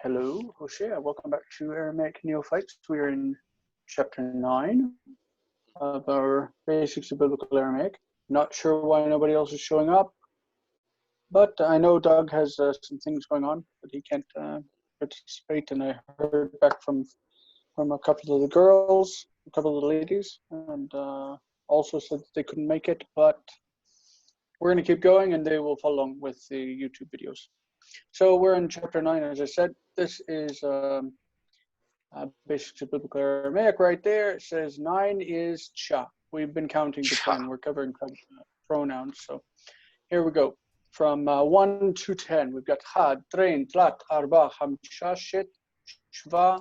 Hello, Jose. Welcome back to Aramaic Neophytes. We are in chapter 9 of our Basics of Biblical Aramaic. Not sure why nobody else is showing up, but I know Doug has some things going on, but he can't participate. And I heard back from a couple of the girls, a couple of the ladies, and also said that they couldn't make it, but we're going to keep going and they will follow along with the YouTube videos. So we're in chapter 9, as I said. This is Basics of Biblical Aramaic right there. It says 9 is cha. We've been counting to 10. We're covering pronouns. So here we go. From 1 to 10, we've got had, trein, tlat, arba, hamsha, shet, shva,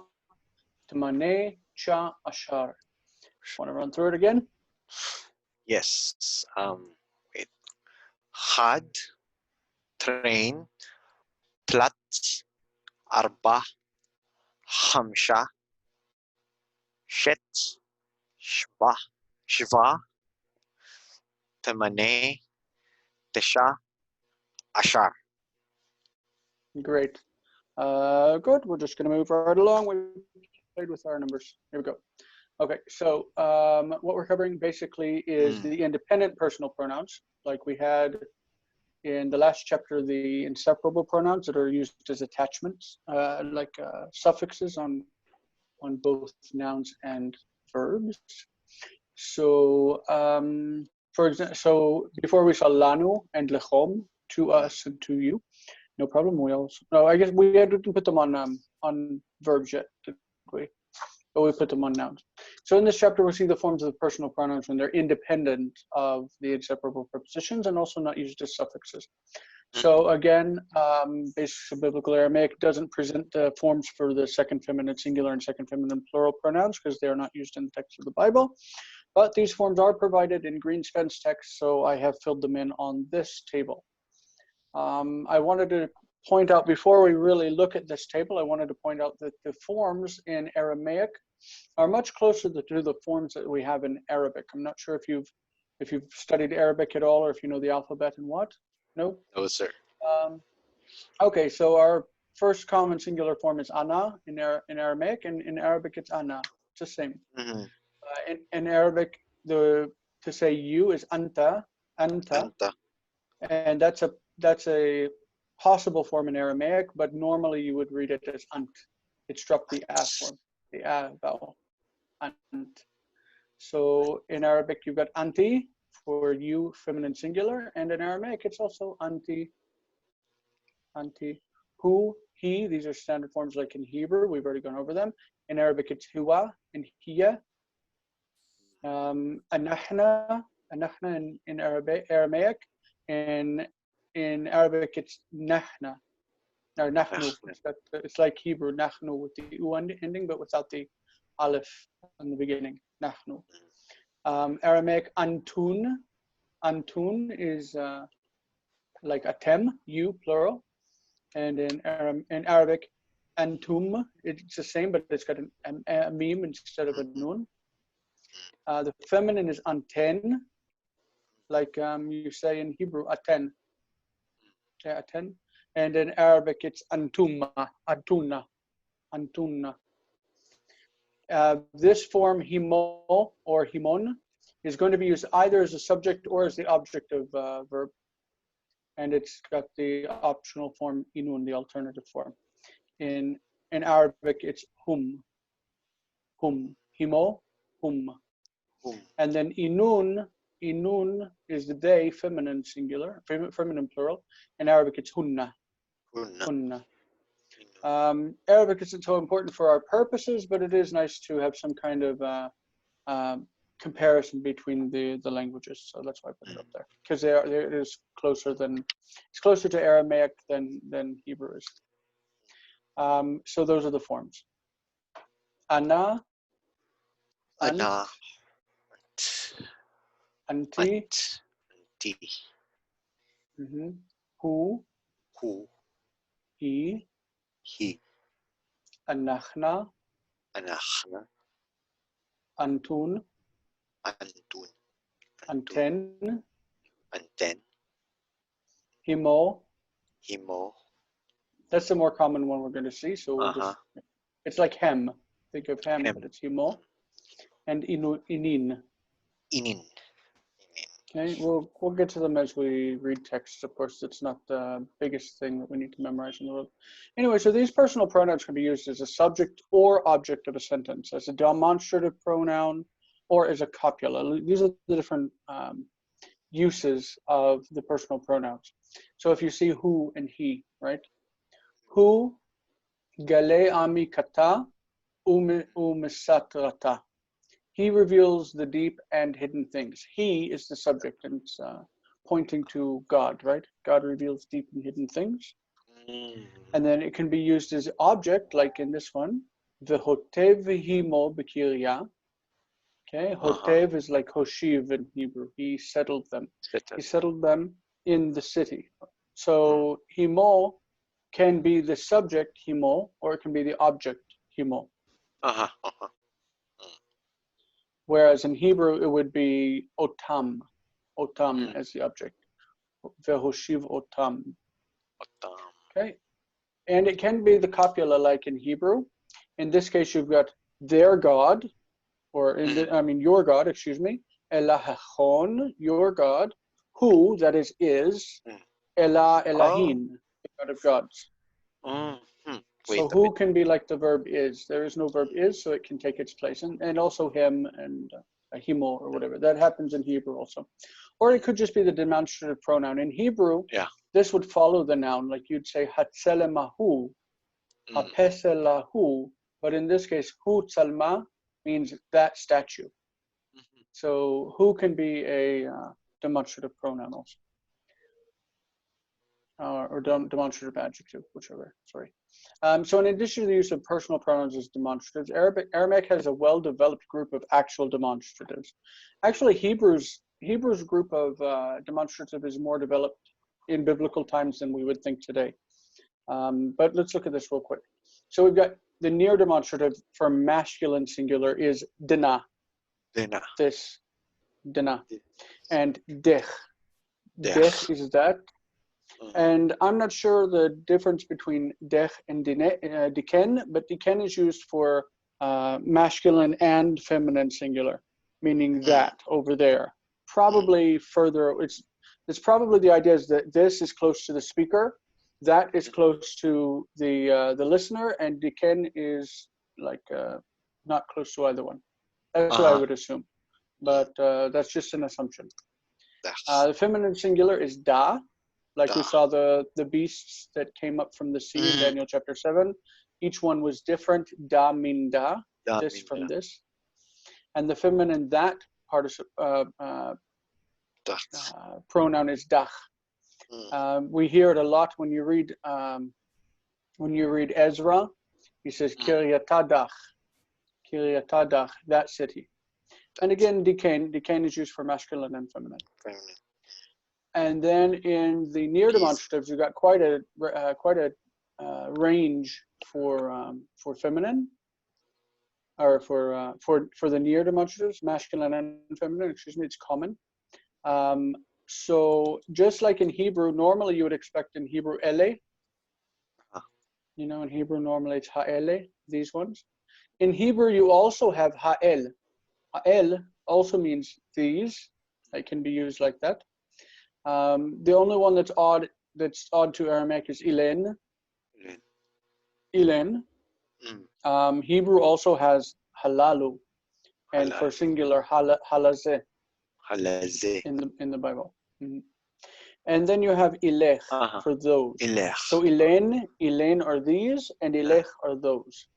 tmane, cha, ashar. Want to run through it again? Yes. Wait. Had, train, tlat, arba, hamsha, shet, shva, tamane, tesha, ashar. Great. Good. We're just going to move right along. We played with our numbers. Here we go. Okay, so what we're covering basically is the independent personal pronouns, like we had in the last chapter, the inseparable pronouns that are used as attachments, like suffixes on both nouns and verbs. So, for example, so before we saw lanu and lechom, to us and to you, no problem. We also, no, I guess we didn't put them on verbs yet, did we? But we put them on nouns. So in this chapter, we'll see the forms of the personal pronouns when they're independent of the inseparable prepositions and also not used as suffixes. So again, Basics of Biblical Aramaic doesn't present the forms for the second feminine singular and second feminine plural pronouns because they are not used in the text of the Bible. But these forms are provided in Greenspans text, so I have filled them in on this table. I wanted to point out, before we really look at this table, I wanted to point out that the forms in Aramaic are much closer to the forms that we have in Arabic. I'm not sure if you've studied Arabic at all, or if you know the alphabet and what. No? No, sir. Okay, so our first common singular form is ana in Aramaic, and in Arabic it's ana. It's the same. In Arabic, to say you is anta, and that's a possible form in Aramaic, but normally you would read it as ant. It's dropped the a form, the a vowel, ant. So in Arabic, you've got anti for you, feminine singular, and in Aramaic, it's also anti, who, he. These are standard forms like in Hebrew. We've already gone over them. In Arabic, it's huwa and hiya. Anahna in Aramaic. In Arabic, it's nahna, or nahnu. It's like Hebrew, nahnu, with the u ending, but without the aleph in the beginning, nahnu. Aramaic, antun. Antun is like atem, you, plural. And in Arabic, antum, it's the same, but it's got a meme instead of a nun. The feminine is anten, like you say in Hebrew, aten. Yeah, aten. And in Arabic, it's antuma, antunna. This form, himo or himon, is going to be used either as a subject or as the object of verb. And it's got the optional form inun, the alternative form. In Arabic, it's hum, himo, hum. And then inun is the they, feminine singular, feminine plural. In Arabic, it's hunna. Arabic isn't so important for our purposes, but it is nice to have some kind of comparison between the languages. So that's why I put it up there, because it is closer to Aramaic than Hebrew is. So those are the forms. Ana, Ana, anti, who, he, anachna, antun, anten, himo, That's the more common one we're going to see. So we'll just, it's like hem. Think of hem, but it's himo. And inin. Inin. Okay, we'll get to them as we read text. Of course, it's not the biggest thing that we need to memorize in the world. Anyway, so these personal pronouns can be used as a subject or object of a sentence, as a demonstrative pronoun, or as a copula. These are the different uses of the personal pronouns. So if you see who and he, right? Who, gale ami kata, umisatrata. He reveals the deep and hidden things. He is the subject, and it's pointing to God, right? God reveals deep and hidden things. And then it can be used as object, like in this one, v'hotev himo b'kirya. Okay, hotev is like hoshiv in Hebrew. He settled them. He settled them in the city. So himo can be the subject himo, or it can be the object himo. Whereas in Hebrew, it would be otam, as the object. Vehoshiv otam. Okay. And it can be the copula like in Hebrew. In this case, you've got their God, or your God, excuse me. Elahachon, your God. Who, that is, Elah Elahin, the God of gods. So who can be like the verb is. There is no verb is, so it can take its place. And also him and himo or whatever. That happens in Hebrew also. Or it could just be the demonstrative pronoun. In Hebrew, this would follow the noun. Like you'd say hatzelemahu, hapeselahu. But in this case, hu tzalma means that statue. So who can be a demonstrative pronoun also. Or demonstrative adjective, whichever, sorry. So in addition to the use of personal pronouns as demonstratives, Aramaic has a well-developed group of actual demonstratives. Actually, Hebrew's group of demonstrative is more developed in biblical times than we would think today. But let's look at this real quick. So we've got the near demonstrative for masculine singular is dina. This, dina. And dech. Dech is that. And I'm not sure the difference between dech and diken, but diken is used for masculine and feminine singular, meaning that over there. Probably further, it's probably the idea is that this is close to the speaker, that is close to the listener, and diken is like not close to either one. That's what I would assume, but that's just an assumption. The feminine singular is da. Like we saw the beasts that came up from the sea in Daniel chapter 7. Each one was different. Da min da, this from this. And the feminine that pronoun is dach. We hear it a lot when you read Ezra. He says kiryatadach, that city. And again, diken is used for masculine and feminine. And then in the near demonstratives, you've got quite a range for feminine, or for the near demonstratives, masculine and feminine. Excuse me, it's common. So just like in Hebrew, normally you would expect in Hebrew ele. You know, in Hebrew normally it's ha'ele. These ones. In Hebrew, you also have ha'el. Ha'el also means these. It can be used like that. The only one that's odd to Aramaic is ilen. Hebrew also has halalu, and for singular halazeh in the Bible. And then you have ilech for those. So ilen are these, and ilech are those.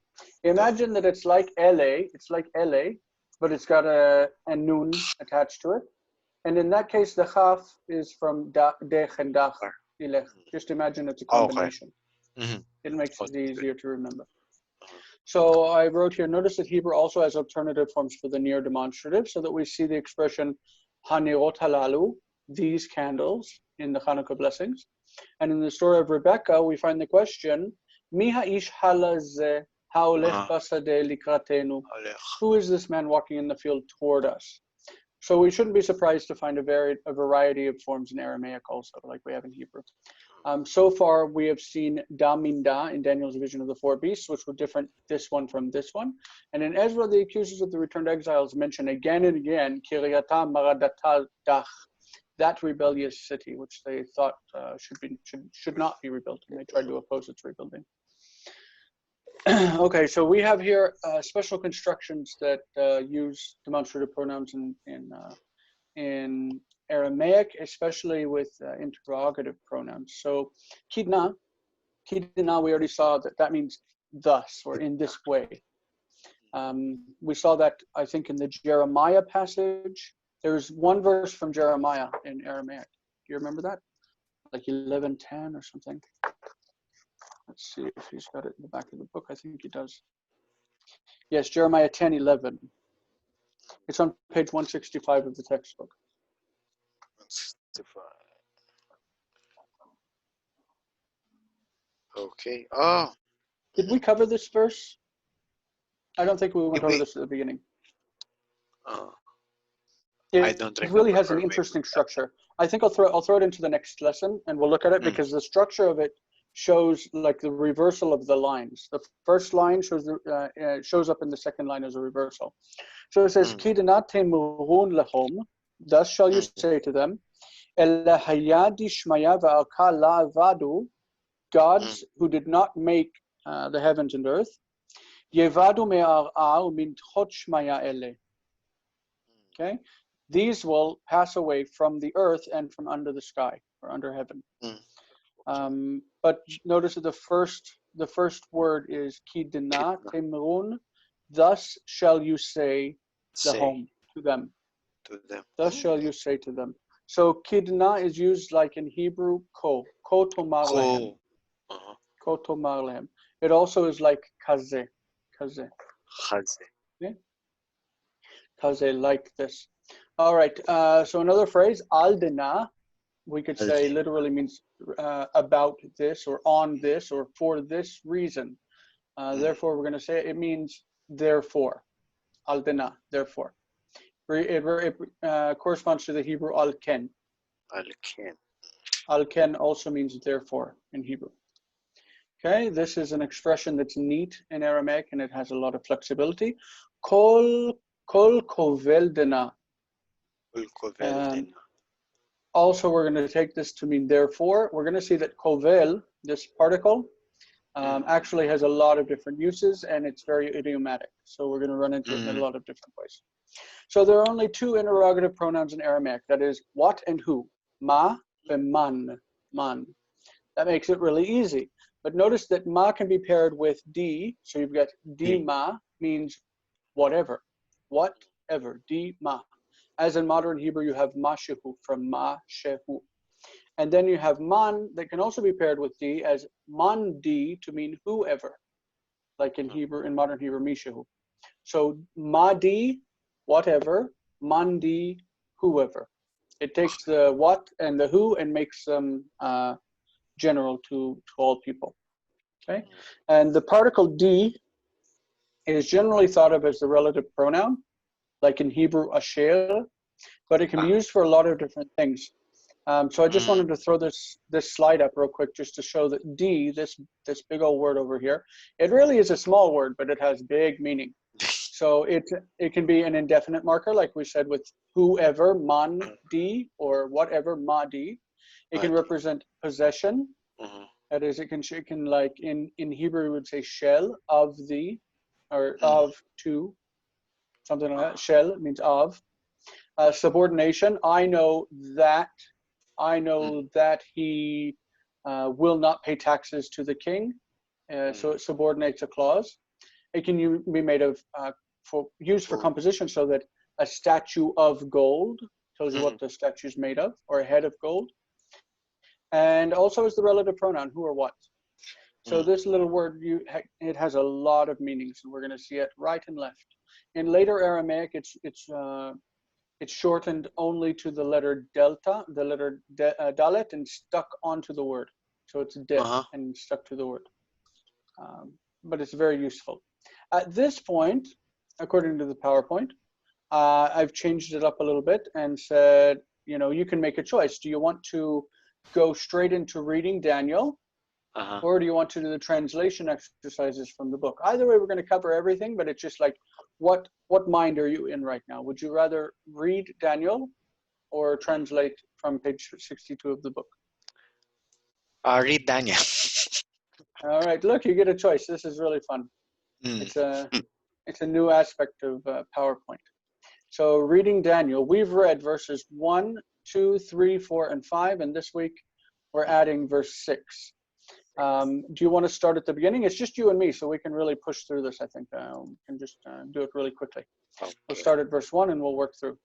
Imagine that it's like ele, but it's got a nun attached to it. And in that case, the chaf is from dech and dach, ilech. Just imagine it's a combination. It makes it easier to remember. So I wrote here, notice that Hebrew also has alternative forms for the near demonstrative, so that we see the expression hanerot halalu, these candles, in the Hanukkah blessings. And in the story of Rebecca, we find the question, mi ha'ish halazeh ha'olech basadeh likratenu. Who is this man walking in the field toward us? So we shouldn't be surprised to find a variety of forms in Aramaic also, like we have in Hebrew. So far, we have seen da min da in Daniel's vision of the four beasts, which were different, this one from this one. And in Ezra, the accusers of the returned exiles mention again and again, Kiryata Maradata Dach, that rebellious city, which they thought should not be rebuilt, and they tried to oppose its rebuilding. Okay, so we have here special constructions that use demonstrative pronouns in Aramaic, especially with interrogative pronouns. So kidna, we already saw that means thus or in this way. We saw that, I think, in the Jeremiah passage. There's one verse from Jeremiah in Aramaic. Do you remember that? Like 11:10 or something. Let's see if he's got it in the back of the book. I think he does. Yes, Jeremiah 10:11. It's on page 165 of the textbook. 165. Okay. Oh. Did we cover this verse? I don't think we went over this at the beginning. I don't It really has an remember. interesting structure. I think I'll throw it into the next lesson, and we'll look at it because the structure of it shows like the reversal of the lines. The first line shows up in the second line as a reversal. So it says, "Kidenate murun lahom." Thus shall you say to them, "Elahayadi shmaya va'alka la'avadu," gods who did not make the heavens and earth. Yevadu me'ar'ar mintchot shmaya ele. Okay, these will pass away from the earth and from under the sky or under heaven. But notice that the first word is kidna temrun. Thus shall you say lahom, to them. Thus shall you say to them. So kidna is used like in Hebrew ko tomar lehem. Ko tomar lehem. It also is like kaze. Okay? Kaze, like this. All right. So another phrase, aldena, we could say literally means about this or on this or for this reason. Therefore, we're going to say it means therefore. Aldena, therefore. It corresponds to the Hebrew al-ken. Al-ken also means therefore in Hebrew. Okay, this is an expression that's neat in Aramaic and it has a lot of flexibility. Kol kovel dena. Also, we're going to take this to mean therefore. We're going to see that kovel, this particle, actually has a lot of different uses and it's very idiomatic. So we're going to run into it in a lot of different ways. So there are only two interrogative pronouns in Aramaic, that is what and who, ma and man. That makes it really easy. But notice that ma can be paired with di, so you've got di ma means whatever, di ma. As in modern Hebrew, you have mashehu from ma shehu. And then you have man that can also be paired with di as man di to mean whoever, like in Hebrew, in modern Hebrew, mishehu. So ma di, whatever, man di, whoever. It takes the what and the who and makes them general to all people. Okay, and the particle di is generally thought of as the relative pronoun, like in Hebrew asher, but it can be used for a lot of different things. So I just wanted to throw this slide up real quick just to show that di, this big old word over here, it really is a small word, but it has big meaning. So it can be an indefinite marker, like we said with whoever, man di, or whatever, ma di. It can represent possession. That is, it can like in Hebrew we would say shel, of the, or of to, something like that. Shel means of. Subordination, I know that he will not pay taxes to the king. So it subordinates a clause. It can be made of, used for composition, so that a statue of gold tells you what the statue is made of, or a head of gold. And also is the relative pronoun, who or what. So this little word, it has a lot of meanings, and we're going to see it right and left. In later Aramaic, it's shortened only to the letter delta, the letter dalet, and stuck onto the word. So it's de and stuck to the word. But it's very useful. At this point, according to the PowerPoint, I've changed it up a little bit and said, you can make a choice. Do you want to go straight into reading Daniel, Uh-huh. or do you want to do the translation exercises from the book? Either way, we're going to cover everything, but it's just like, what mind are you in right now? Would you rather read Daniel or translate from page 62 of the book? Read Daniel. All right, look, you get a choice. This is really fun. Mm. It's a new aspect of PowerPoint. So reading Daniel, we've read verses 1, 2, 3, 4, and 5, and this week we're adding verse 6. Do you want to start at the beginning? It's just you and me, so we can really push through this, I think. We can just do it really quickly. Okay. We'll start at verse 1 and we'll work through.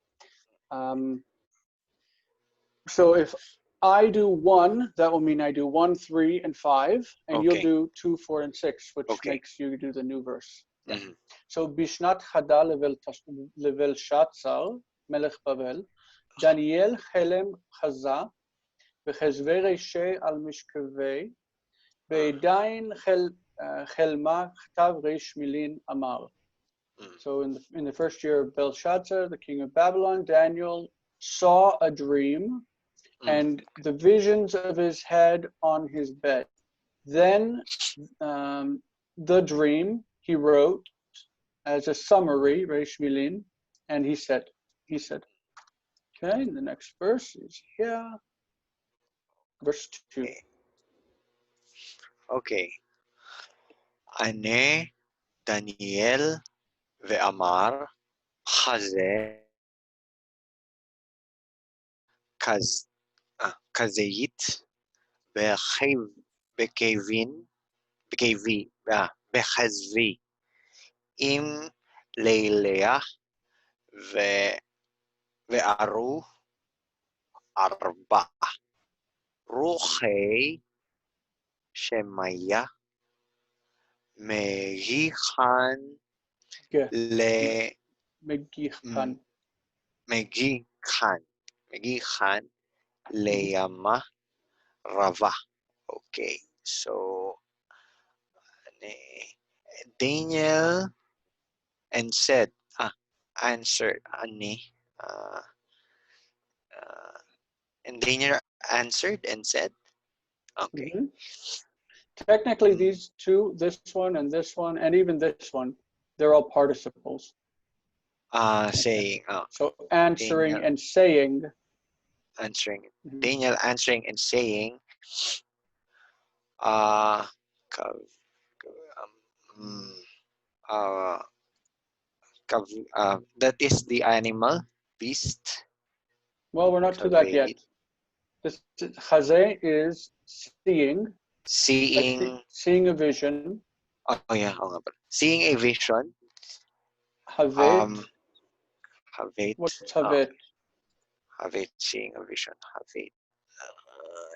So if I do 1, that will mean I do 1, 3, and 5, and you'll Okay. do 2, 4, and 6, which Okay. makes you do the new verse. Yeah. Mhm. So Bishnat Chada level Shatzar, Melech Bavel, Daniel Chelem Chaza, V'chezvei Reishe al Mishkevei, Ve'dain Chelma Chtav Reish Milin Amar. So in the first year of Belshazzar, the king of Babylon, Daniel saw a dream and the visions of his head on his bed. Then the dream he wrote as a summary, Reish Milin, and he said, okay, the next verse is here, verse 2. Okay. Ane Daniel ve'amar Chaze Kaz Kazeit Bekevin Bechazvi Im Leilea Ve'aru Arba Ruchei Shemaya Megichan Le Megichan. Megichan Leyama Rava. Okay, so Daniel and said, answered Ani, and Daniel answered and said, okay. Technically, these two, this one, and even this one, they're all participles. Saying, so answering Daniel and saying. Answering, Daniel answering and saying, that is the animal, beast. Well, we're not to that yet. This Chazeh is seeing. Seeing a vision. Oh yeah, seeing a vision. Havet. Havet. What's Havet? Havet, seeing a vision. Havet.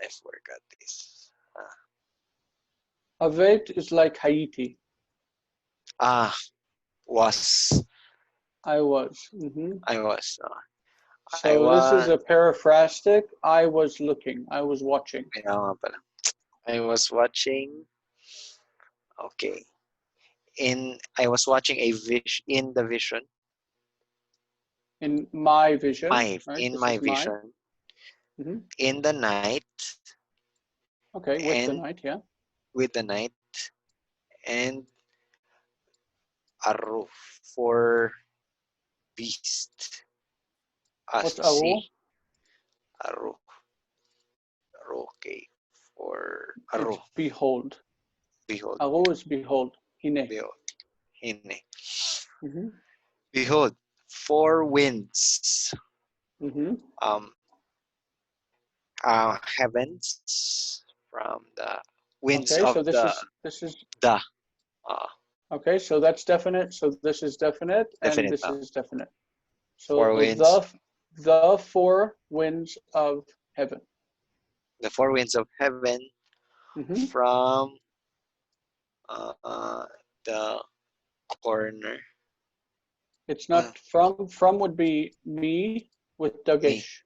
I forgot this. Havet is like Haiti. Was. I was. I was. So this is a paraphrastic. I was looking. I was watching. I was watching. Okay. I was watching in the vision. In my vision. Right? In my vision. In the night. Okay, with the night, yeah. With the night. And Aru for beast. What's Aru? Aru. Okay. For Aru. It's behold. Behold. Aru is behold. Hine. Hine. Behold, 4 winds. Heavens from the winds of so this is the. Okay, so that's definite. So this is definite, and this is definite. So 4 winds. The 4 winds of heaven. The 4 winds of heaven from the corner. It's not from. From would be me with Dagesh.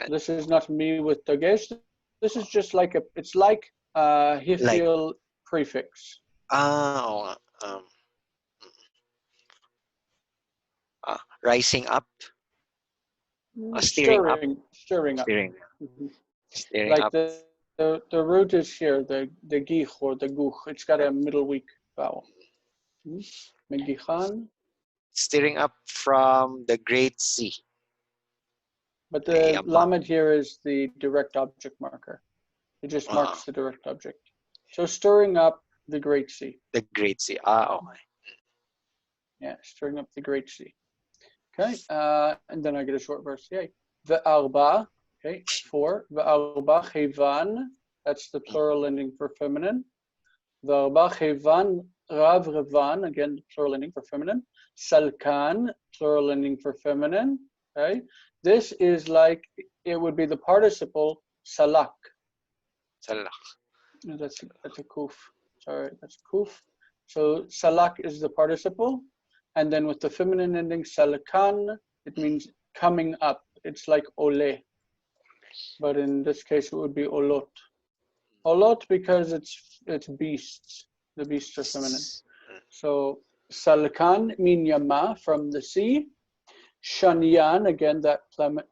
This is not me with Dagesh. This is just like it's like Hifil prefix. Rising up. Stirring up. Stirring up. Steering Like up. the root is here, the gich or the guch. It's got a middle weak vowel. Megichan. Steering up from the Great Sea. But the lamed here is the direct object marker. It just marks the direct object. So stirring up the Great Sea. The Great Sea. Okay. Yeah, stirring up the Great Sea. Okay, and then I get a short verse. Yay. Ve'arba, okay, 4. Ve'arba chevan, that's the plural ending for feminine. Ve'arba chevan rav revan, again, the plural ending for feminine. Salkan, plural ending for feminine. Okay, this is like, it would be the participle salak. Salak. That's a kuf. Sorry, that's kuf. So salak is the participle. And then with the feminine ending salakan, it means coming up. It's like ole. But in this case, it would be olot. Olot because it's beasts. The beasts are feminine. So salakan mean yama, from the sea. Shanyan, again, that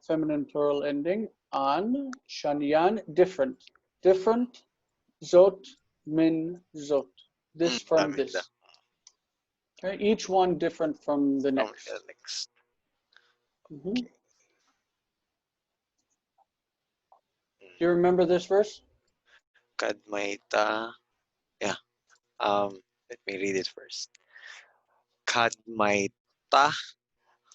feminine plural ending. An, shanyan, different. Different. Zot, min, zot. This from this. Okay, each one different from the next. Do you remember this verse? Kadmaita. Yeah. Let me read it first. Kadmaita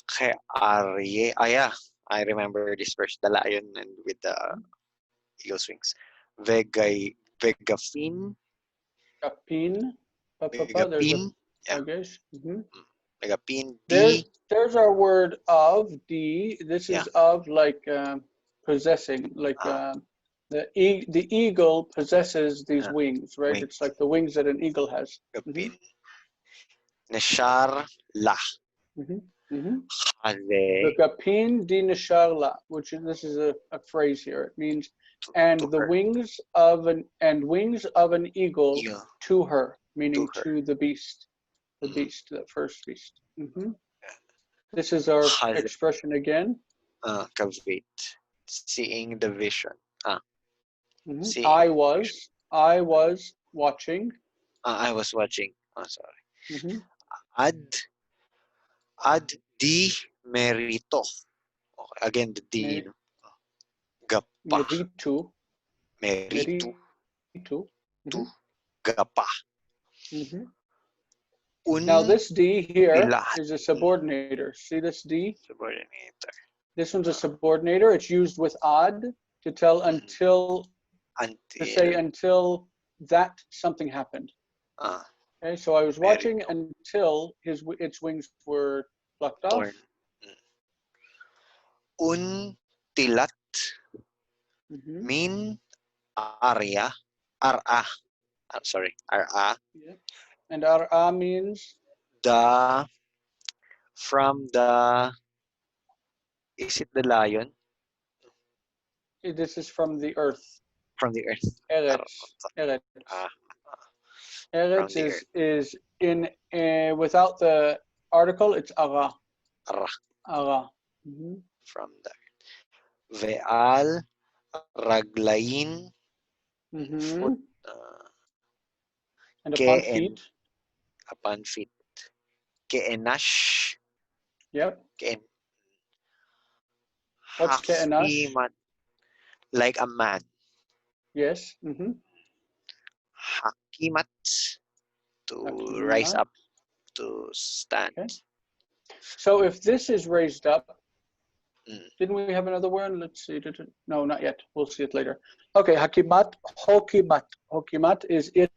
ke arye. Yeah. I remember this verse. The lion and with the eagle's wings. Vegafin. Kapin. Megapin. Yeah. Megapin. There's our word of, D. This is of, like possessing, like the eagle possesses these wings, right? Wings. It's like the wings that an eagle has. Neshar la. The kapin di neshar la, which is, this is a phrase here. It means and the her. Wings of an eagle to her, meaning to the beast. The beast, the first beast. This is our expression again. Kavit. Seeing the vision. Seeing I was watching. I was watching. Oh, sorry. Ad di merito. Okay, again, the D. Gapa. Meritu. Meritu. Tu. Gapa. Now this D here is a subordinator. See this D? Subordinator. This one's a subordinator. It's used with ad to tell until that something happened. Okay, so I was watching until its wings were plucked off. Untilat mean area. Ara. I'm sorry. Ara. Yeah. And ara means from the. Is it the lion? This is from the earth. From the earth. Eretz. Eretz is in without the article. It's ara. Ara. From the earth. Ve'al raglain. Foot. And upon feet. Upon feet. Ke'enash. Yep. What's ke'enash? Like a man. Yes. Hakimat. To rise up. To stand. Okay. So if this is raised up, didn't we have another word? Let's see. No, not yet. We'll see it later. Okay, hakimat, hokimat. Hokimat is it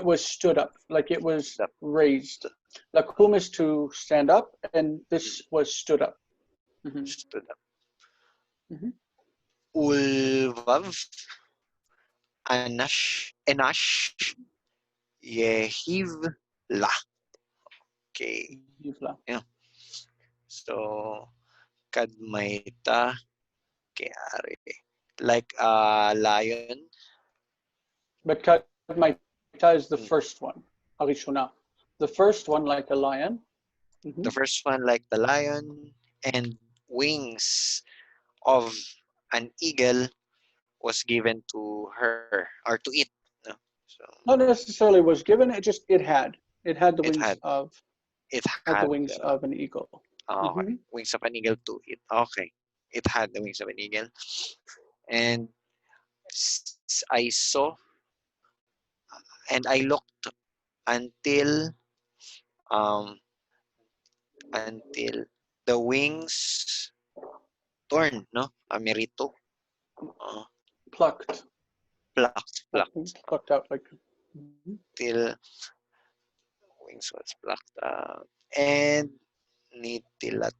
was stood up, like it was raised. Lakum is to stand up, and this was stood up. Stood up. Ulvav, enash, yehiv la. Okay. Yeah. So, kadmaita keare. Like a lion. But kadmaita is the first one. Arishuna. The first one like a lion. The first one like the lion and wings of an eagle was given to her or to it. No? So Not necessarily was given. It had. It had the it wings had of it had the had wings of an eagle. okay, wings of an eagle to it. Okay, it had the wings of an eagle, and I saw and I looked until um until the wings torn, no? Amerito, uh, Plucked. plucked, Plucked out like. Mhm. till wings was plucked out, and nitilat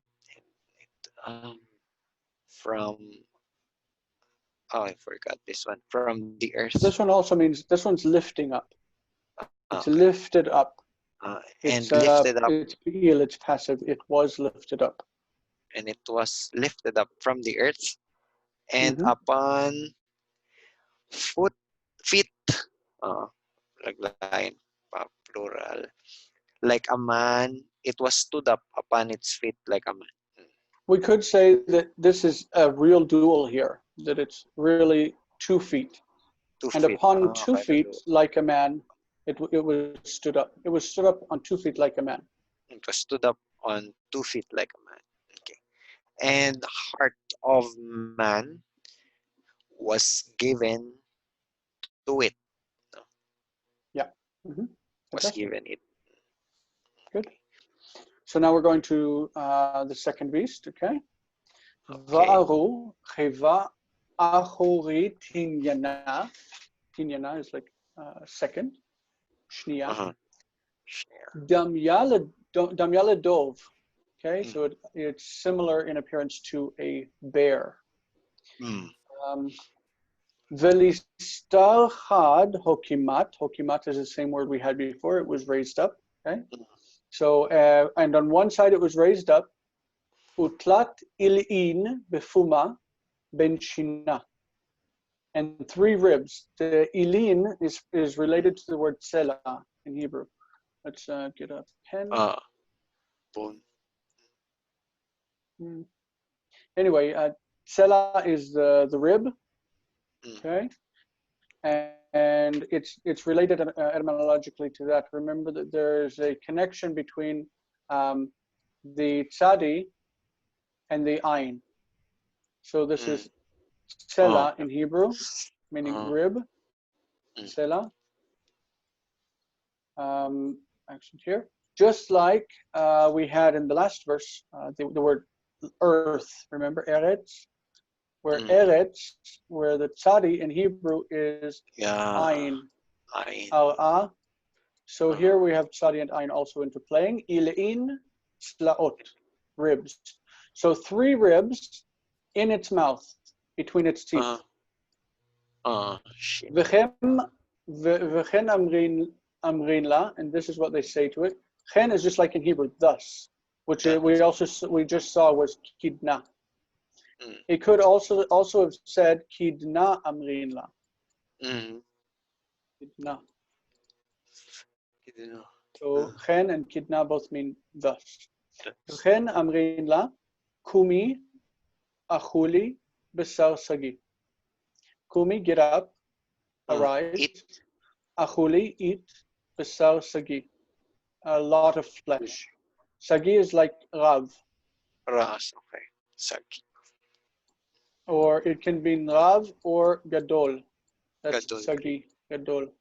um, from oh I forgot this one from the earth. This one also means this one's lifting up. It's Okay, lifted up. and lifted up, It's eel. It's passive. It was lifted up. and it was lifted up from the earth, and Mm-hmm. upon foot feet, uh, line, plural, like a man. It was stood up upon its feet like a man. We could say that this is a real dual here. That it's really 2 feet, Two and feet. upon two Okay, feet, like a man, it was stood up. It was stood up on 2 feet like a man. it was stood up on 2 feet like a man. Okay, and heart of man was given to it. No? Yeah. Mm-hmm. Was Fantastic. given it. Good. So now we're going to the second beast. Okay. Okay. Va'aru cheva achori tinyana. Tinyana is like second. Shniya. Uh-huh. Share. Damyala dov. Okay, Mm. so it's similar in appearance to a bear. Mm. Um, Velistar had hokimat. Hokimat is the same word we had before. It was raised up. Okay, so and on one side it was raised up. Utlat ilin befuma ben shina, and 3 ribs. The ilin is related to the word tsela in Hebrew. Let's get a pen. Bone. Anyway, tsela is the rib. Mm. Okay, and it's related etymologically to that. Remember that there's a connection between the tzadi and the ayin. So this Mm. is tsela in Hebrew, meaning Uh, rib, mm. tsela. Accent here. Just like we had in the last verse, the word earth. Remember eretz, where Mm. eretz, where the tzadi in Hebrew is Yeah. ayin, I. al-a. So Uh, here we have tzadi and ayin also interplaying. Ilein slaot, ribs. So 3 ribs in its mouth, between its teeth. shit. V'chem amrin la, and this is what they say to it. Chen is just like in Hebrew, thus, which That. we just saw was kidna. Mm. It could also have said kidna amrin la. Mm. Kidna. You know. So chen and kidna both mean thus. That's, V'chen amrin la, kumi achuli besar sagi. Kumi, get up, it. arise. Achuli, eat. Besar sagi, a lot of flesh. Sagi is like rav, Ras. Okay. Saki. or it can be rav or gadol. That's Gadol. sagi, gadol.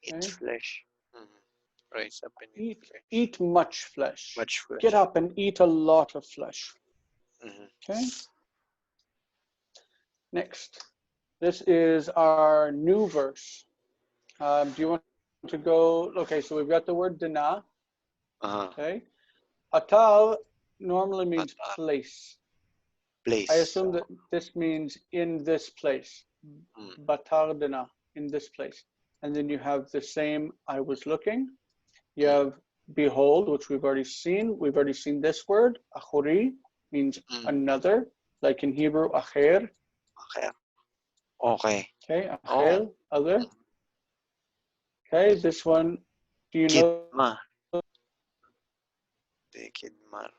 Eat Okay? flesh. Mm. Rise up and eat Eat, flesh. eat much flesh. Much Get flesh. up and eat a lot of flesh. Mm-hmm. Okay? Next. This is our new verse. Do you want to go? Okay, so we've got the word dana. Uh-huh. Okay. Atar normally means place. I Place. assume that this means in this place. Mm. Batar dana, in this place. And then you have the same I was looking. You Mm. have behold, which we've already seen. We've already seen this word. Achori means another, like in Hebrew, acher. Okay. Okay. Okay, Oh. acher, other. Okay, this one, do you know? Kidma. The kidmar.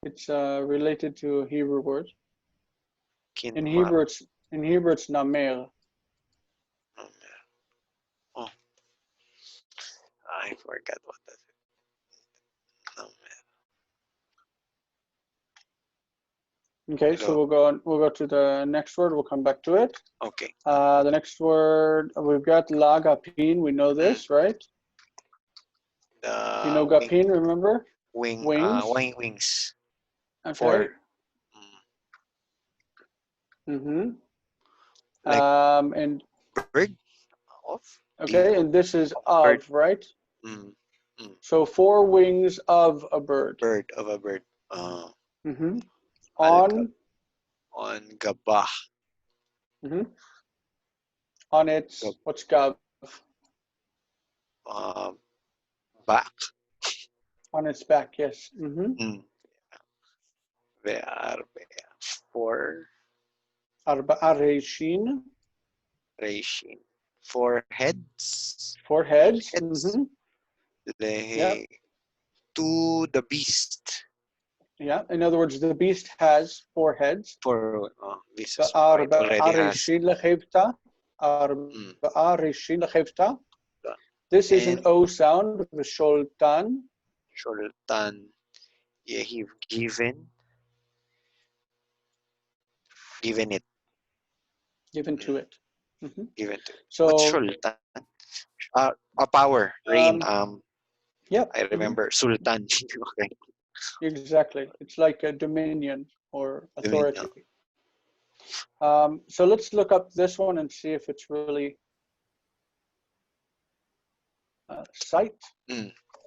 It's related to a Hebrew word. In Kinmar. Hebrew, it's namer. Oh, I forgot what that is. Okay, so we'll go to the next word. We'll come back to it. Okay. The next word we've got lagapin. We know this, right? You know gapin, remember? Wings. Wings. Okay. For like and bird of. okay, and this is bird. of, right? Mm. So 4 wings of a bird. Bird of a bird. On gabah. On its what's gab? Back. On its back, yes. For Arba'areshin. Reishin. For heads. 4 heads. Yep. To the beast. Yeah. In other words, the beast has 4 heads. For this is it already has. This is an O sound, Sholtan. Sholtan. Yehiv given it. Given to it. Given to it. So what's Sultan? A power, reign. Yep. I remember Sultan. Okay. Exactly. It's like a dominion or authority. Dominion. So let's look up this one and see if it's really sight.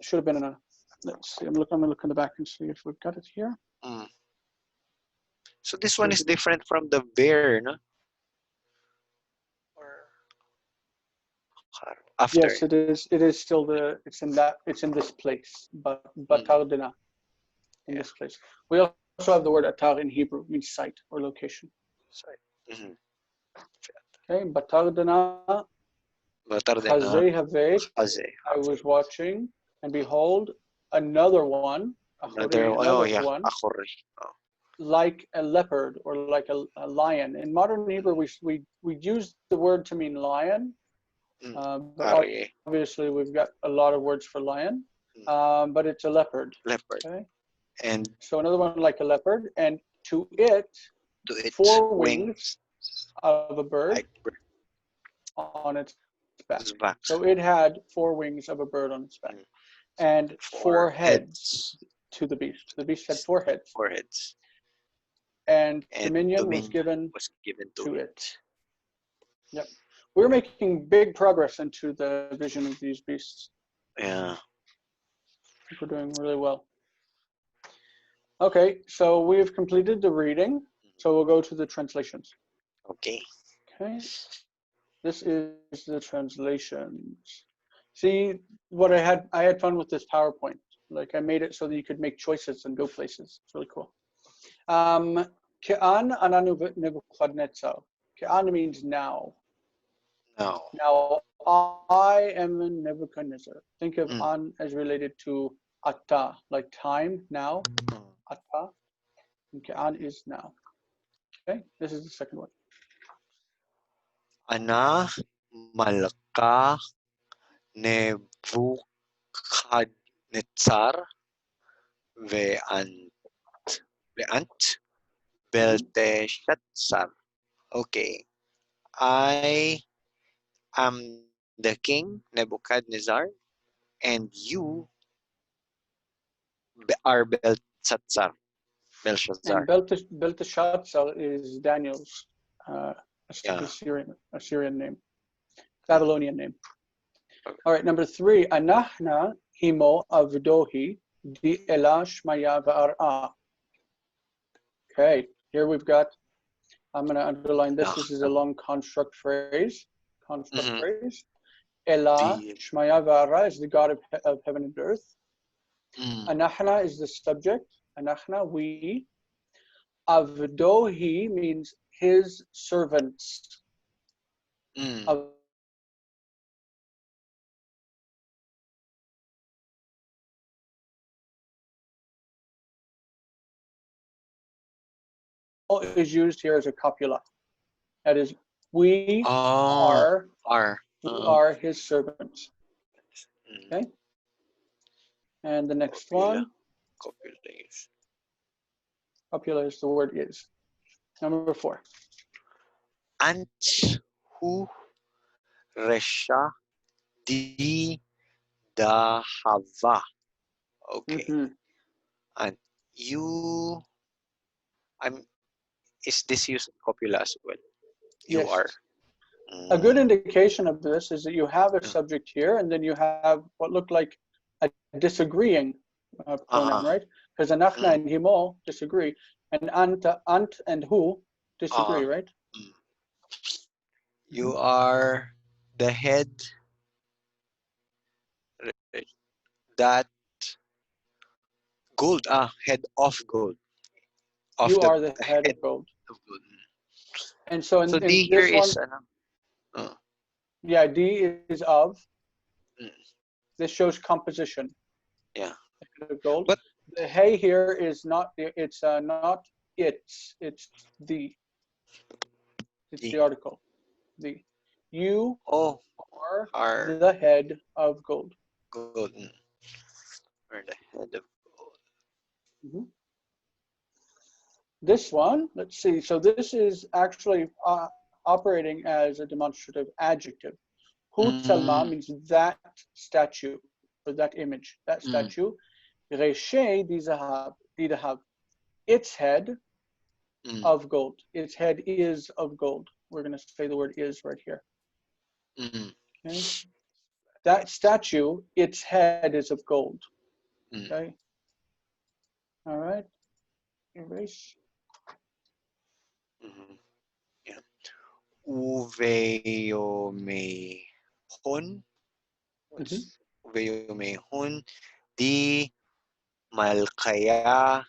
Should have been in a. Let's see. I'm gonna look in the back and see if we've got it here. So this one is different from the bear, no? After. Yes, it is. It is still the. It's in that. It's in this place. But batardina, in this place. We also have the word atar in Hebrew, means site or location. Site. Okay, batardina. Chazei havet. I was watching, and behold, another one. Another one. Like a leopard or like a lion. In modern Hebrew, we use the word to mean lion. But obviously, we've got a lot of words for lion, but it's a leopard. Leopard. Okay? And so another one like a leopard, and to it 4 wings of a bird on its back. So it had 4 wings of a bird on its back, and 4 heads to the beast. The beast had 4 heads. 4 heads. And dominion was given to it. Yep. We're making big progress into the vision of these beasts. Yeah. I think we're doing really well. Okay, so we've completed the reading. So we'll go to the translations. Okay. Okay. This is the translations. See what I had fun with this PowerPoint. Like I made it so that you could make choices and go places. It's really cool. Ke'an ananu Nebuchadnezzar. Ke'an means now. Now I am Nebuchadnezzar. Think of an as related to ata, like time, now. Ata. And Ke'an is now. Okay, this is the second one. Ana malka Nebuchadnezzar ve'ant Belteshazzar. Okay. I am the king Nebuchadnezzar, and you are Belshazzar. And Belteshazzar is Daniel's Assyrian name, Babylonian name. All right, number 3. Anahna himo avdohi di elash maya va'ar'a. Okay, here we've got, I'm going to underline this. This is a long construct phrase. Elah shmaya va'ar'a is the God of heaven and earth. Anahna is the subject. Anahna, we. Avdohi means his servants. is used here as a copula. That is, we Oh, are. are his servants. Mm, Okay. And the next copula. one, Copula is. copula is the word is. Number 4. Ants who resha di dahava. Okay. Mm-hmm. And you, I'm. Is this used in copula as well? You Yes. are. A good Mm, indication of this is that you have a subject here, and then you have what looked like a disagreeing pronoun, uh-huh. right? Because anachna Mm, and himo disagree, and ant and who disagree, uh, right? mm. Mm-hmm. You are the head that gold. Head of gold. Of You the are the head head of gold. of gold. And so So in D here this is one, uh, yeah, D is of. mm, This shows composition. yeah. Of gold. But The hey here is not the. It's not it's the. It's the D. article. The. You Oh, are are the head of gold. gold. Or the head of gold. Mhm. This one, let's see. So this is actually operating as a demonstrative adjective. Hu Salma Mm, means that statue or that image, that mm, statue. Reshe Didahav, its head mm, of gold. Its head is of gold. We're going to say the word is right here. mm, Okay. That statue, its head is of gold. mm, Okay. All right. Erase. mm. Yeah. Uveyomehon. Mm-hmm. What's Uveyomehon? Di Malkaya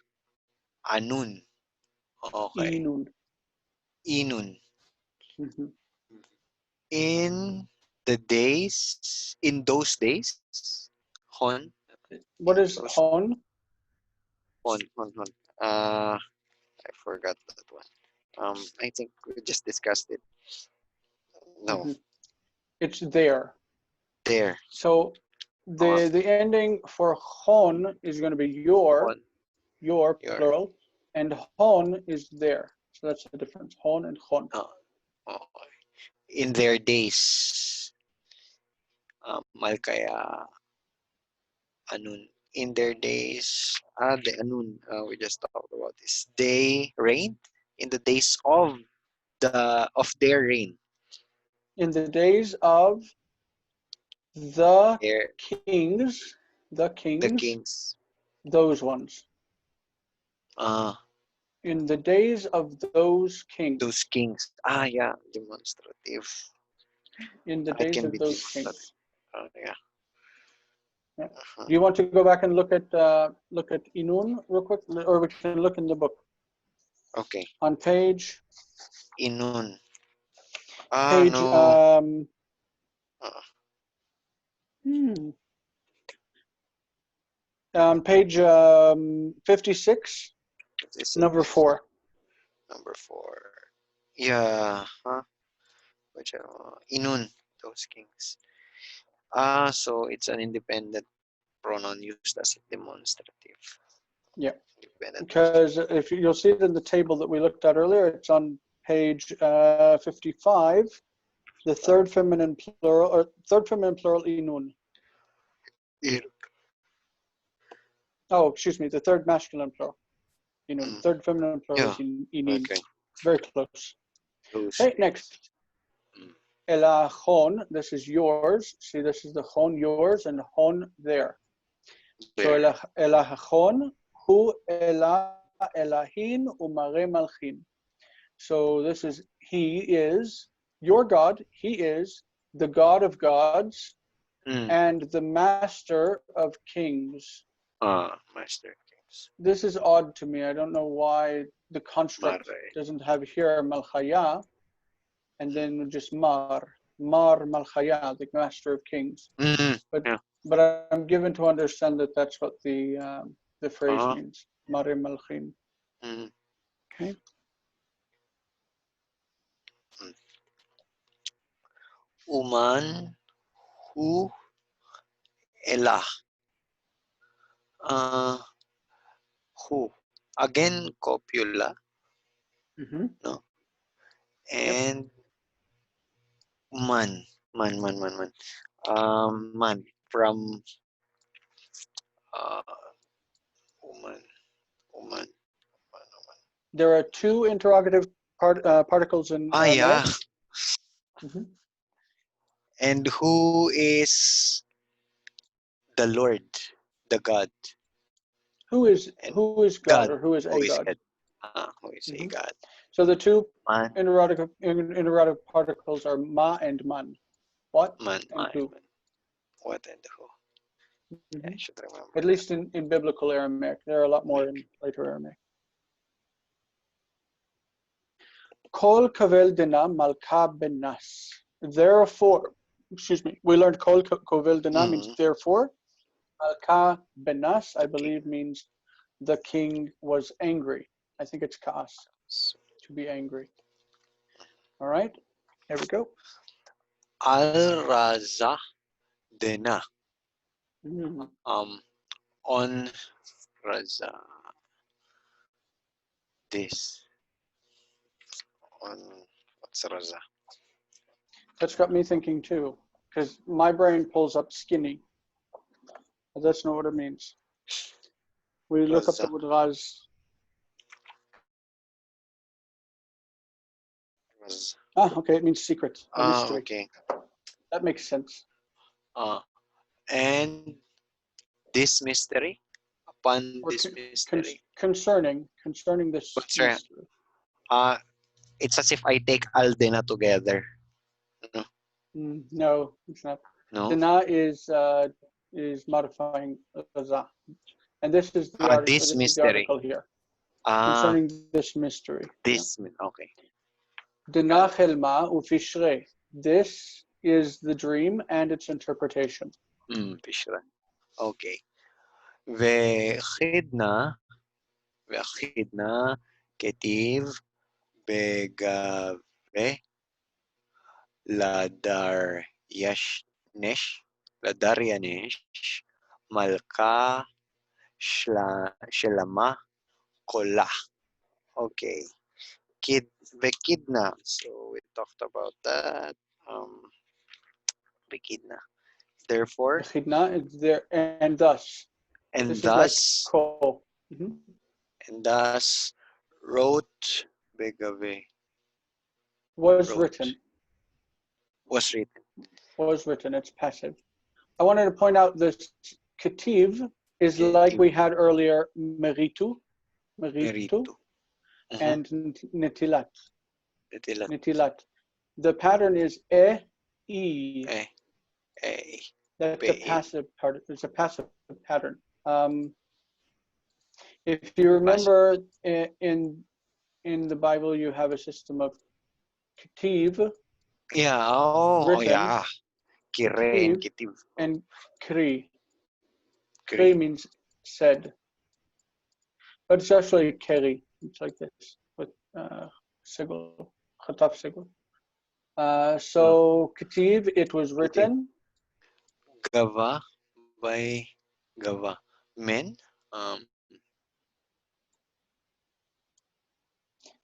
Anun. Okay. Inun. Inun. Mm-hmm. In in those days, Hon, in What is those, hon? Hon. I forgot that one. I think we just discussed it. No, Mm-hmm. It's there. there. So Uh, the ending for hon is going to be Hon, your your, plural, and hon is there. So that's the difference. Hon and hon. uh, uh, in their days, Malkaya Anun. In their days, the Anun, we just talked about this. They reigned in the days of their reign. In the days of the Their kings, the the kings, kings. those ones. Uh, In the days of those those kings. kings. Yeah, demonstrative. In the It days can of be those demonstrative. kings. Yeah. Yeah. Uh-huh. Do you want to go back and look at Inun real quick, or we can look in the book Okay. on Inun. page No. Uh, hmm, page 56, this number is 4. number 4. Yeah. Huh? Which Inun. Those kings. So it's an independent pronoun used as a demonstrative. Yeah, Independent because if you'll see it in the table that we looked at earlier, it's on page 55, the third feminine plural Inun. in, Oh, excuse me, the third masculine plural Inun. mm, Third feminine plural yeah. is Inin. Okay. Very close. Those Okay, kings. next. Mm, Elahon, this is yours. See, this is the hon yours and hon there. So there. elahon hu elah elahin umare malchin. So this is he is your God. He is the God of gods Mm. and the master of kings. Master kings. This is odd to me. I don't know why the construct Mare. doesn't have here malchaya and Mm. then just mar malchaya, the master of kings. Mm. But Yeah. I'm given to understand that that's what the phrase Uh-huh. means. Mare malchin. Mm. Okay. Uman, Hu, Elah. Who? Again, copula, Mm-hmm. no? Yep. And man. Man from uh, woman, woman, woman. There are two interrogative particles in Ah, Aramaic. yeah. Mm-hmm. And who is the Lord, the God, and Who is God God, or who is who a is God? God? Who is a Mm-hmm. God? So the two Man, interrogative particles are ma and man. What man, and who? man. What and who? I Mm-hmm. should remember At that. least in biblical Aramaic. There are a lot more in later Aramaic. Kol kavel dina malka benas. Therefore, excuse me, we learned kol kavel dina means Mm, therefore. Malka benas, I the king. believe, means the king was angry. I think it's kaas, So, to be angry. All right, here we go. Al-Raza Dena. Mm. On Raza. This. On. What's Raza? That's got me thinking too, because my brain pulls up skinny. But that's not what it means. We look up the Raza. word raz. Raza. Ah, okay, it means secret or mystery. Okay. That makes sense. Uh, and this mystery, upon Or this mystery, concerning this concern. mystery. Uh, it's as if I take Aldena together. No, No, it's not. no. Dana is modifying za, and this is the article. This This is the mystery. article here Ah, concerning this mystery. Yeah. okay. Got Dana it. chelma ufishre. This is the dream and its interpretation. Pishra. Okay. Vechidna, vechidna, ketiv, begave, ladar yashnesh, ladaryanesh, malka, shlama, kola. Okay. Vechidna. So we talked about that. Um, Vechidna. The Therefore, chidna is there, and thus. and This is like thus, ko. Mhm. and thus wrote Begave, Was wrote, written. was written. Was written. It's passive. I wanted to point out this ketiv is like Ketiv, we had earlier meritu, merito. and netilat. Netilat. Netilat. The pattern is e. Eh, eh, That's a pe, passive part. It's a passive pattern. If you passive. remember in the Bible, you have a system of ketiv, Yeah, oh, written, yeah. Kire and ketiv, ketiv. and kri. Kri Kri. means said, but it's actually keri. It's like this with sigil, chataf sigil. So ketiv, it was Ketiv. written. Gava by Gava. Men. Um,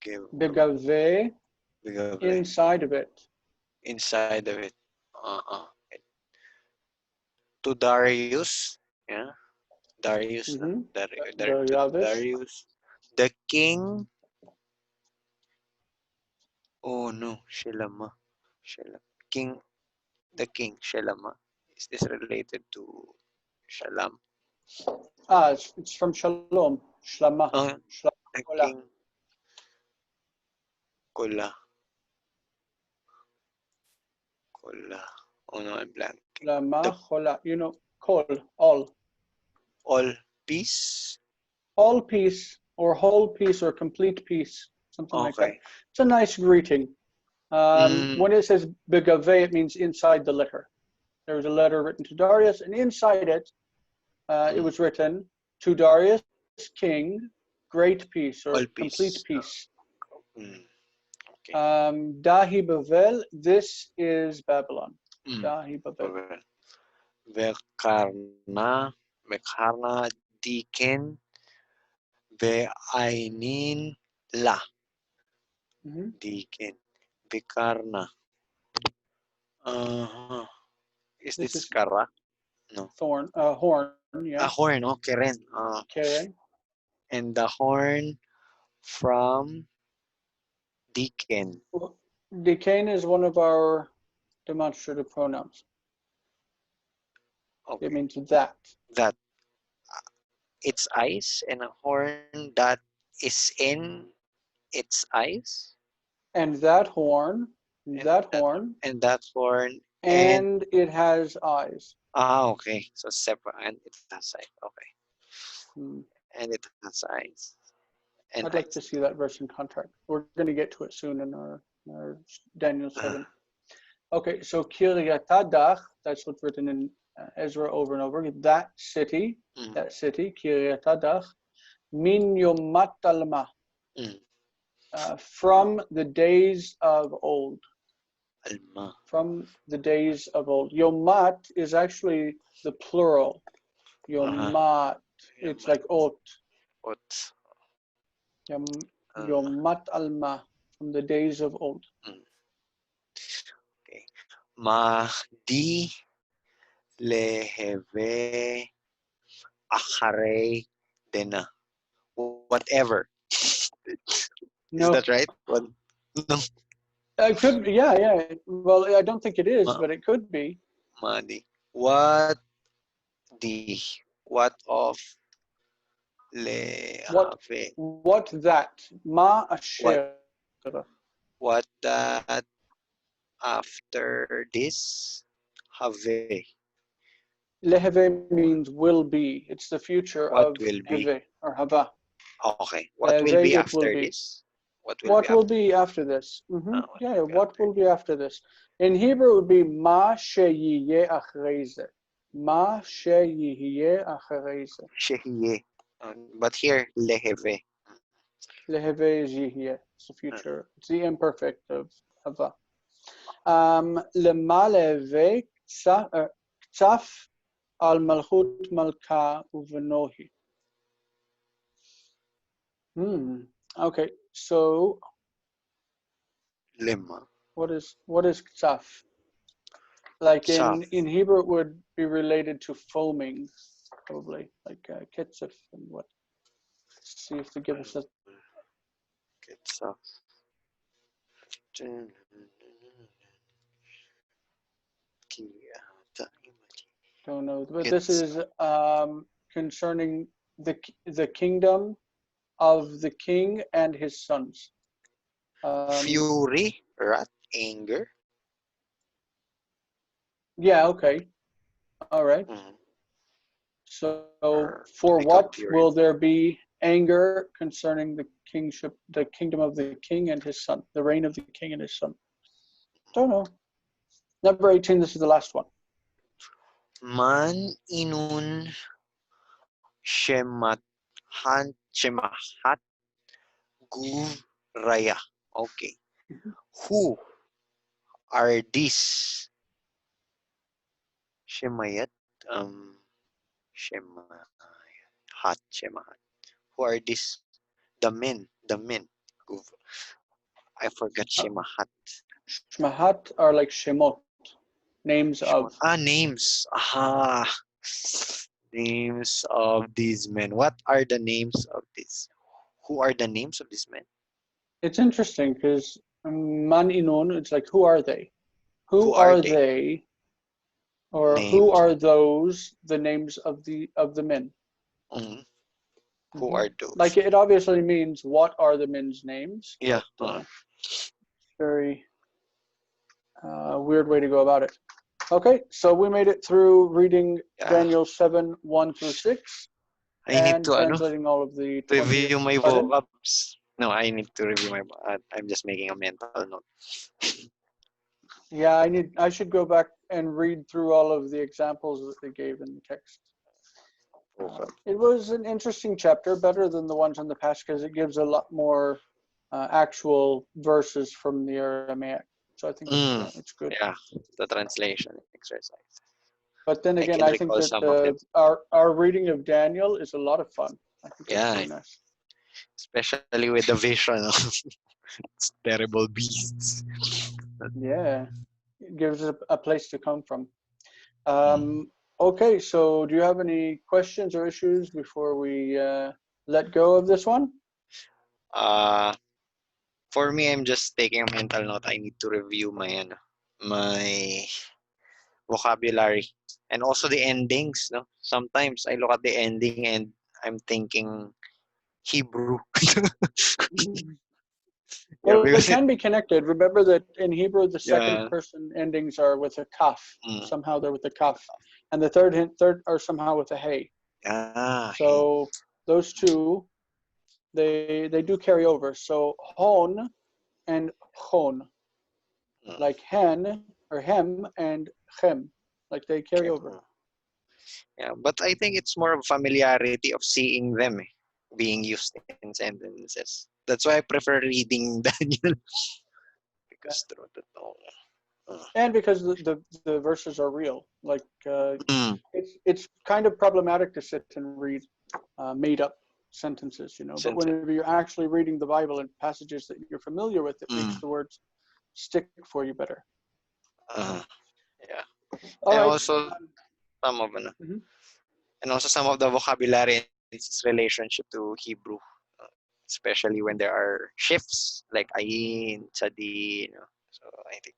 give Begave, Begave. inside of it. Inside of it. Uh-uh. To Darius. Yeah. Darius. No? Mm-hmm. To Darius. Darius. The king. Oh no. Shelama. Shelama. King. The king. Shelama. Is this related to Shalam? Ah, it's from Shalom. Shlama. Oh, the Shlama. king. Kola. Kola. Oh no, I'm blanking. The Shlama. Chola. You know, kol, all. all peace. All peace or whole peace or complete peace. Something like that. Okay. It's a nice greeting. Mm, When it says begave, it means inside the letter. There was a letter written to Darius, and inside it, it mm. was written to Darius, king, great peace All or complete peace. peace. Mm. Okay. Dahi Bavel, this is Babylon. Mm. Dahi Bavel. Vekarna, Vekarna Diken, Veainin La. Mhm. Diken. Vekarna. Uh, is This this is Kara? No. horn, A yeah. horn, okay, ren. Okay. And the horn from Deacon. Well, decane is one of our demonstrative pronouns. It Okay. means that. That its eyes and a horn that is in its eyes. And that horn, And that that horn, and that horn and and it has eyes. okay. So separate and it has eyes. Okay. Hmm. And it has eyes. And I'd like eyes. to see that verse in contract. We're going to get to it soon in our Daniel 7. Okay, so Kiryatadach, that's what's written in Ezra over and over. That city, Mm, Kiryatadach, min yomatalma, mm. from the days of old. Alma. From the days of old. Yomat is actually the plural. Uh-huh. Yomat. It's like ot. What? Uh, Yomat alma, from the days of old. mm. Okay. Mahdi leheve acharei dena. Whatever. Is that No, right? What? No. it could. Yeah, yeah. Well, I don't think it is, Ma- but it could be. Mahdi. What the? What of What? lehave? What that? Ma What? asher. What that after this? Have. Leheve means will be. It's the future What of will be? heve or hava. Okay. What will Leheve, be it will after be. this? What will be What will after? be after this? What Yeah, will be what after? will be after this? In Hebrew, it would be ma sheyiye achreze. Ma sheyiye achreze. Shehiye. But here, leheve. Leheve is yihiye. It's the Uh, future. It's the imperfect of hava. Lema leheve ktaf al malchut malka uvenohi. Okay, so Lemma. what is ktaf? Like Saf. in Hebrew, it would be related to foaming, probably like ketzef and what. Let's see if they give us that. Get saf. Don't know, but Get this is concerning the kingdom of the king and his sons. fury, wrath, anger. Yeah. Okay. All right. Mm. So To for become what pure. will there be anger concerning the kingship, the kingdom of the king and his son, the reign of the king and his son? Don't know. Number 18, this is the last one. Man inun shemat shemahat guraya. Okay. Who are these? Shemayat. Shemayat. Shemahat. Who are these? The men. The men. I forgot Uh, Shemahat. Shmahat are like Shemot, names Shemot. of. Names. Names of these men. What are the names of these? Who are the names of these men? It's interesting because Man Inun, it's like, who are they? Who Who are are they? they? Or who Names. are those? The names of the men. Mhm. Who hmm are those? Like it obviously means what are the men's names, Yeah. but very weird way to go about it. Okay, so we made it through reading Yeah. Daniel 7, 1 through 6, I need and to translating all of the review 20th. my Pardon? vocabs. No, I need to review my. I'm just making a mental note. Yeah, I should go back and read through all of the examples that they gave in the text. Vocab. It was an interesting chapter, better than the ones in the past because it gives a lot more actual verses from the Aramaic. So I think it's good. Yeah, the translation exercise. But then again, can I think recall that some of them. our reading of Daniel is a lot of fun. I think it's Yeah, really nice. especially with the vision of terrible beasts. Yeah, it gives us a place to come from. Okay, so do you have any questions or issues before we let go of this one? For me, I'm just taking a mental note. I need to review my vocabulary and also the endings. No, sometimes I look at the ending and I'm thinking Hebrew. Yeah, Well, it because can be connected. Remember that in Hebrew, the second yeah. person endings are with a kaf. Somehow they're with a kaf. And the third are somehow with a hey. So those two, they do carry over. So hon and chon, like hen or hem and chem, like they carry over. Yeah, but I think it's more of familiarity of seeing them being used in sentences. That's why I prefer reading Daniel because through the And because the verses are real, like it's kind of problematic to sit and read made up sentences, you know. But whenever you're actually reading the Bible and passages that you're familiar with, it makes the words stick for you better. Yeah, All and right. also some of and also some of the vocabulary and its relationship to Hebrew, especially when there are shifts like ayin, tzadi, So I think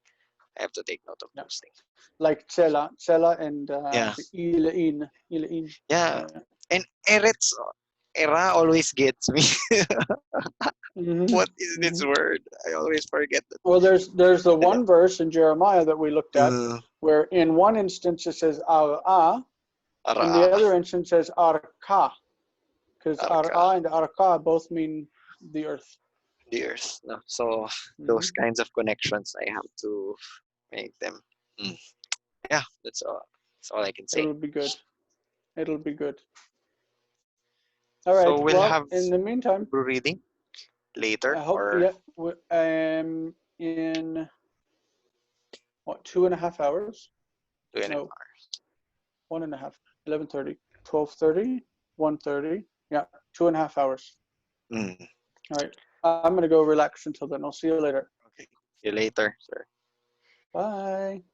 I have to take note of those things. Like tsela, and ilain. Yeah, and eretz, era always gets me. What is this word? I always forget that. Well, there's the one verse in Jeremiah that we looked at where in one instance it says ara, and the other instance says arka, because ara and arka both mean the earth. The earth. No? So those kinds of connections, I have to make them. Yeah, that's all I can say. It'll be good. It'll be good. All So right. we'll Well, have in the meantime, Hebrew reading later, I hope or in what 2.5 hours? 2.5 No, hours. 1.5. 11:30, 12:30, 1:30. Yeah, 2.5 hours. All right. I'm gonna go relax until then. I'll see you later. Okay. See you later, sir. Bye.